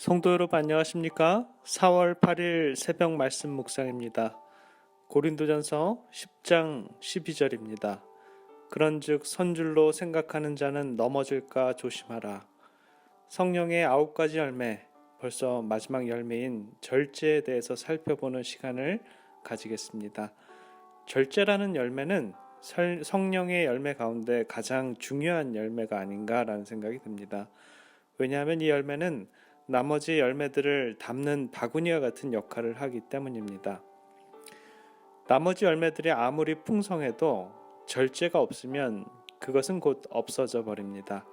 성도 여러분 안녕하십니까? 4월 8일 새벽 말씀 묵상입니다. 고린도전서 10장 12절입니다. 그런즉 선줄로 생각하는 자는 넘어질까 조심하라. 성령의 9가지 열매, 벌써 마지막 열매인 절제에 대해서 살펴보는 시간을 가지겠습니다. 절제라는 열매는 성령의 열매 가운데 가장 중요한 열매가 아닌가라는 생각이 듭니다. 왜냐하면 이 열매는 나머지 열매들을 담는 바구니와 같은 역할을 하기 때문입니다. 나머지 열매들이 아무리 풍성해도 절제가 없으면 그것은 곧 없어져 버립니다.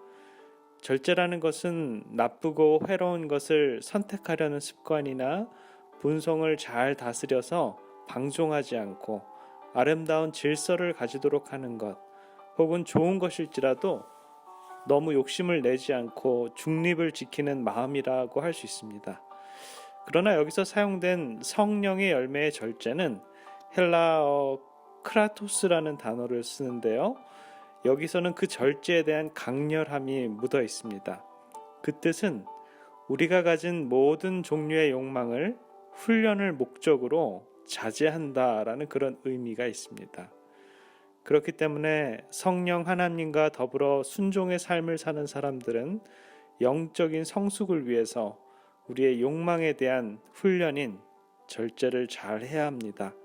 절제라는 것은 나쁘고 회로운 것을 선택하려는 습관이나 본성을 잘 다스려서 방종하지 않고 아름다운 질서를 가지도록 하는 것, 혹은 좋은 것일지라도 너무 욕심을 내지 않고 중립을 지키는 마음이라고 할 수 있습니다. 그러나 여기서 사용된 성령의 열매의 절제는 헬라어 크라토스라는 단어를 쓰는데요. 여기서는 그 절제에 대한 강렬함이 묻어 있습니다. 그 뜻은 우리가 가진 모든 종류의 욕망을 훈련을 목적으로 자제한다라는 그런 의미가 있습니다. 그렇기 때문에 성령 하나님과 더불어 순종의 삶을 사는 사람들은 영적인 성숙을 위해서 우리의 욕망에 대한 훈련인 절제를 잘 해야 합니다.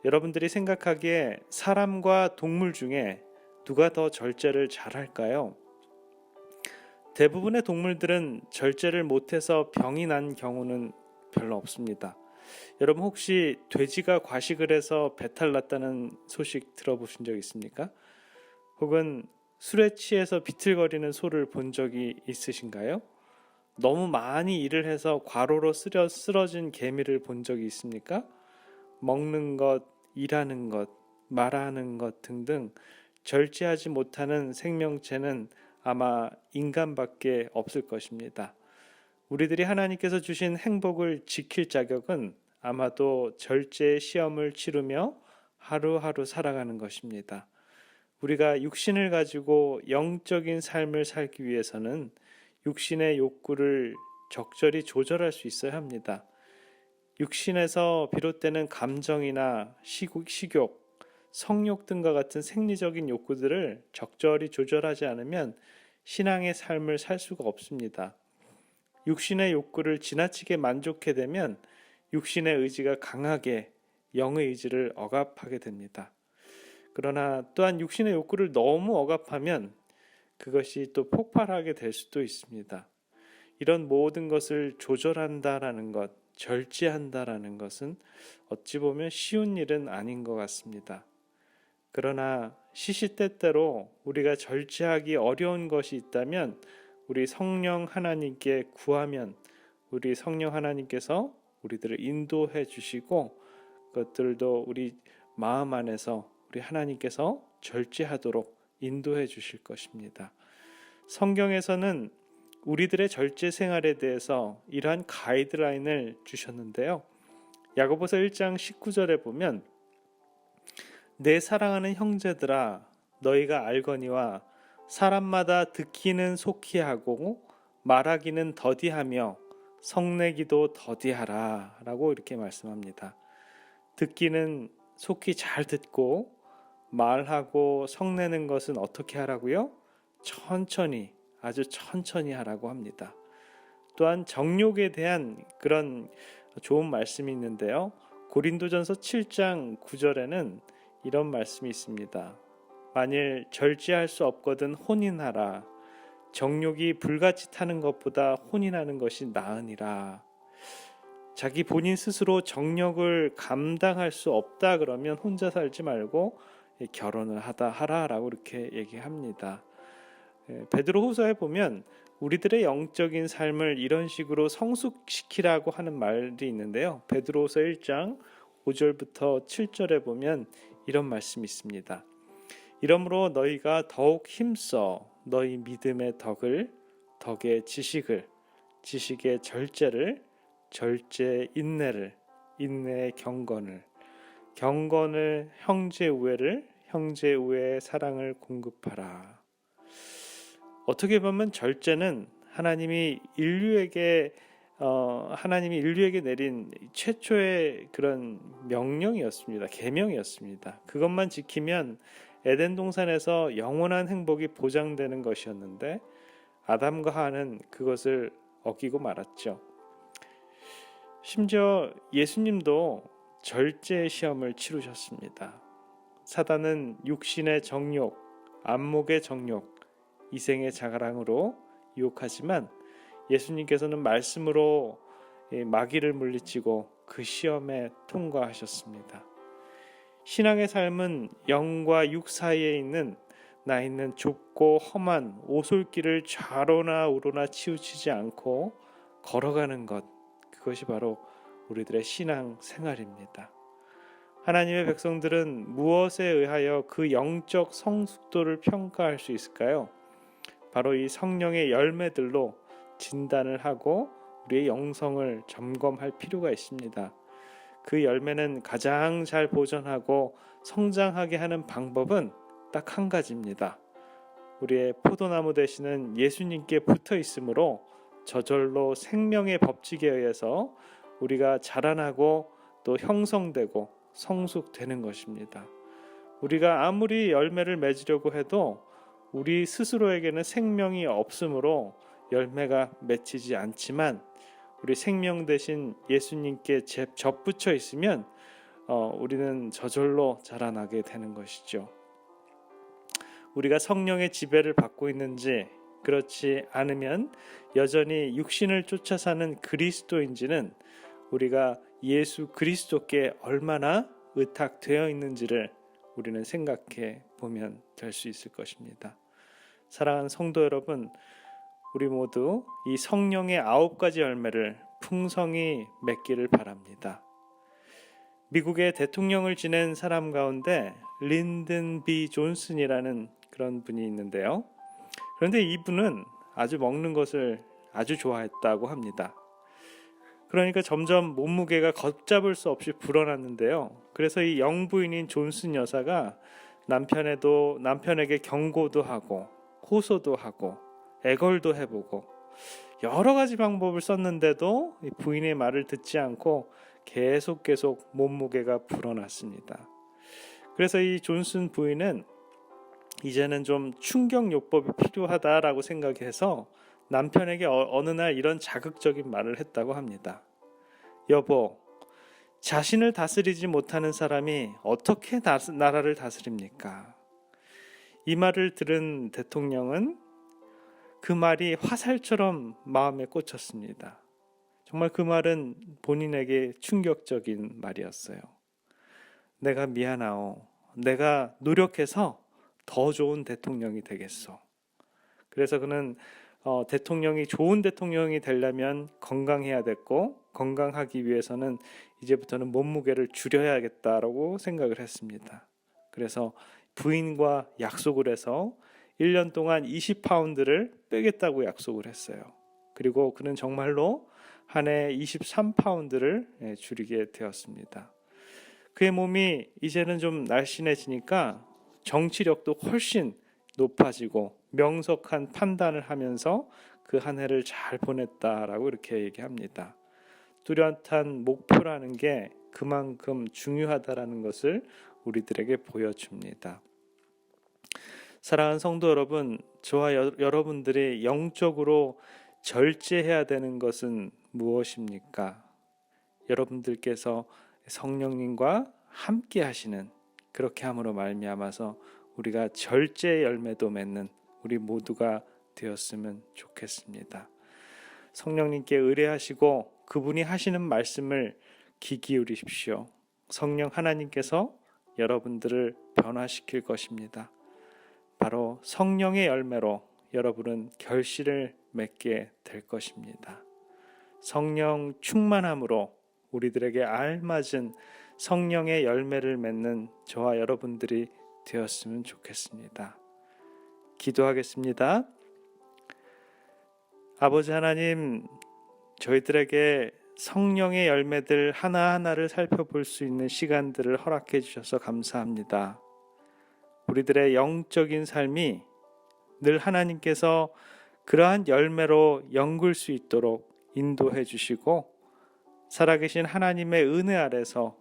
여러분들이 생각하기에 사람과 동물 중에 누가 더 절제를 잘 할까요? 대부분의 동물들은 절제를 못해서 병이 난 경우는 별로 없습니다. 여러분 혹시 돼지가 과식을 해서 배탈 났다는 소식 들어보신 적 있습니까? 혹은 술에 취해서 비틀거리는 소를 본 적이 있으신가요? 너무 많이 일을 해서 과로로 쓰러진 개미를 본 적이 있습니까? 먹는 것, 일하는 것, 말하는 것 등등 절제하지 못하는 생명체는 아마 인간밖에 없을 것입니다. 우리들이 하나님께서 주신 행복을 지킬 자격은 아마도 절제의 시험을 치르며 하루하루 살아가는 것입니다. 우리가 육신을 가지고 영적인 삶을 살기 위해서는 육신의 욕구를 적절히 조절할 수 있어야 합니다. 육신에서 비롯되는 감정이나 식욕, 성욕 등과 같은 생리적인 욕구들을 적절히 조절하지 않으면 신앙의 삶을 살 수가 없습니다. 육신의 욕구를 지나치게 만족해 되면 육신의 의지가 강하게 영의 의지를 억압하게 됩니다. 그러나 또한 육신의 욕구를 너무 억압하면 그것이 또 폭발하게 될 수도 있습니다. 이런 모든 것을 조절한다라는 것, 절제한다라는 것은 어찌 보면 쉬운 일은 아닌 것 같습니다. 그러나 시시때때로 우리가 절제하기 어려운 것이 있다면 우리 성령 하나님께 구하면 우리 성령 하나님께서 우리들을 인도해 주시고 그것들도 우리 마음 안에서 우리 하나님께서 절제하도록 인도해 주실 것입니다. 성경에서는 우리들의 절제 생활에 대해서 이러한 가이드라인을 주셨는데요. 야고보서 1장 19절에 보면 내 사랑하는 형제들아 너희가 알거니와 사람마다 듣기는 속히 하고 말하기는 더디하며 성내기도 더디하라 라고 이렇게 말씀합니다. 듣기는 속히 잘 듣고 말하고 성내는 것은 어떻게 하라고요? 천천히, 아주 천천히 하라고 합니다. 또한 정욕에 대한 그런 좋은 말씀이 있는데요. 고린도전서 7장 9절에는 이런 말씀이 있습니다. 만일 절제할 수 없거든 혼인하라. 정욕이 불같이 타는 것보다 혼인하는 것이 나으니라. 자기 본인 스스로 정욕을 감당할 수 없다 그러면 혼자 살지 말고 결혼을 하라라고 이렇게 얘기합니다. 베드로후서에 보면 우리들의 영적인 삶을 이런 식으로 성숙시키라고 하는 말이 있는데요. 베드로후서 1장 5절부터 7절에 보면 이런 말씀이 있습니다. 이러므로 너희가 더욱 힘써 너희 믿음의 덕을, 덕의 지식을, 지식의 절제를, 절제의 인내를, 인내의 경건을, 경건을 형제 우애를, 형제 우애의 사랑을 공급하라. 어떻게 보면 절제는 하나님이 인류에게 하나님이 인류에게 내린 최초의 그런 명령이었습니다. 계명이었습니다. 그것만 지키면 에덴 동산에서 영원한 행복이 보장되는 것이었는데 아담과 하와는 그것을 어기고 말았죠. 심지어 예수님도 절제 시험을 치르셨습니다. 사단은 육신의 정욕, 안목의 정욕, 이생의 자랑으로 유혹하지만 예수님께서는 말씀으로 마귀를 물리치고 그 시험에 통과하셨습니다. 신앙의 삶은 영과 육 사이에 있는 나 있는 좁고 험한 오솔길을 좌로나 우로나 치우치지 않고 걸어가는 것, 그것이 바로 우리들의 신앙 생활입니다. 하나님의 백성들은 무엇에 의하여 그 영적 성숙도를 평가할 수 있을까요? 바로 이 성령의 열매들로 진단을 하고 우리의 영성을 점검할 필요가 있습니다. 그 열매는 가장 잘 보존하고 성장하게 하는 방법은 딱 한 가지입니다. 우리의 포도나무 되시는 예수님께 붙어 있으므로 저절로 생명의 법칙에 의해서 우리가 자라나고 또 형성되고 성숙되는 것입니다. 우리가 아무리 열매를 맺으려고 해도 우리 스스로에게는 생명이 없으므로 열매가 맺히지 않지만 우리 생명 되신 예수님께 접붙여 있으면 우리는 저절로 자라나게 되는 것이죠. 우리가 성령의 지배를 받고 있는지 그렇지 않으면 여전히 육신을 쫓아 사는 그리스도인지는 우리가 예수 그리스도께 얼마나 의탁되어 있는지를 우리는 생각해 보면 될 수 있을 것입니다. 사랑하는 성도 여러분, 우리 모두 이 성령의 9가지 열매를 풍성히 맺기를 바랍니다. 미국의 대통령을 지낸 사람 가운데 린든 B 존슨이라는 그런 분이 있는데요. 그런데 이분은 아주 먹는 것을 아주 좋아했다고 합니다. 그러니까 점점 몸무게가 걷잡을 수 없이 불어났는데요. 그래서 이 영부인인 존슨 여사가 남편에게 경고도 하고 호소도 하고 애걸도 해보고 여러 가지 방법을 썼는데도 부인의 말을 듣지 않고 계속 몸무게가 불어났습니다. 그래서 이 존슨 부인은 이제는 좀 충격요법이 필요하다라고 생각해서 남편에게 어느 날 이런 자극적인 말을 했다고 합니다. 여보, 자신을 다스리지 못하는 사람이 어떻게 나라를 다스립니까? 이 말을 들은 대통령은 그 말이 화살처럼 마음에 꽂혔습니다. 정말 그 말은 본인에게 충격적인 말이었어요. 내가 미안하오. 내가 노력해서 더 좋은 대통령이 되겠소. 그래서 그는 대통령이 좋은 대통령이 되려면 건강해야 됐고 건강하기 위해서는 이제부터는 몸무게를 줄여야겠다라고 생각을 했습니다. 그래서 부인과 약속을 해서 1년 동안 20파운드를 빼겠다고 약속을 했어요. 그리고 그는 정말로 한 해 23파운드를 줄이게 되었습니다. 그의 몸이 이제는 좀 날씬해지니까 정치력도 훨씬 높아지고 명석한 판단을 하면서 그 한 해를 잘 보냈다라고 이렇게 얘기합니다. 뚜렷한 목표라는 게 그만큼 중요하다라는 것을 우리들에게 보여줍니다. 사랑하는 성도 여러분, 저와 여러분들이 영적으로 절제해야 되는 것은 무엇입니까? 여러분들께서 성령님과 함께 하시는 그렇게 함으로 말미암아서 우리가 절제의 열매도 맺는 우리 모두가 되었으면 좋겠습니다. 성령님께 의뢰하시고 그분이 하시는 말씀을 귀 기울이십시오. 성령 하나님께서 여러분들을 변화시킬 것입니다. 바로 성령의 열매로 여러분은 결실을 맺게 될 것입니다. 성령 충만함으로 우리들에게 알맞은 성령의 열매를 맺는 저와 여러분들이 되었으면 좋겠습니다. 기도하겠습니다. 아버지 하나님, 저희들에게 성령의 열매들 하나하나를 살펴볼 수 있는 시간들을 허락해 주셔서 감사합니다. 우리들의 영적인 삶이 늘 하나님께서 그러한 열매로 연글 수 있도록 인도해 주시고 살아계신 하나님의 은혜 아래서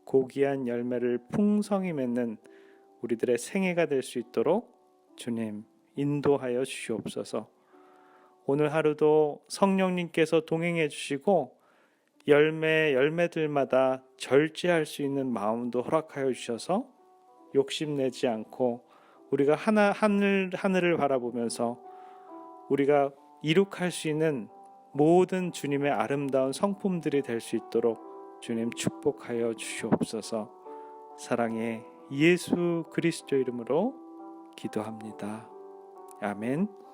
고귀한 열매를 풍성히 맺는 우리들의 생애가 될 수 있도록 주님 인도하여 주시옵소서. 오늘 하루도 성령님께서 동행해 주시고 열매들마다 절제할 수 있는 마음도 허락하여 주셔서 욕심내지 않고 우리가 하늘을 바라보면서 우리가 이룩할 수 있는 모든 주님의 아름다운 성품들이 될 수 있도록 주님 축복하여 주시옵소서. 사랑의 예수 그리스도 이름으로 기도합니다. 아멘.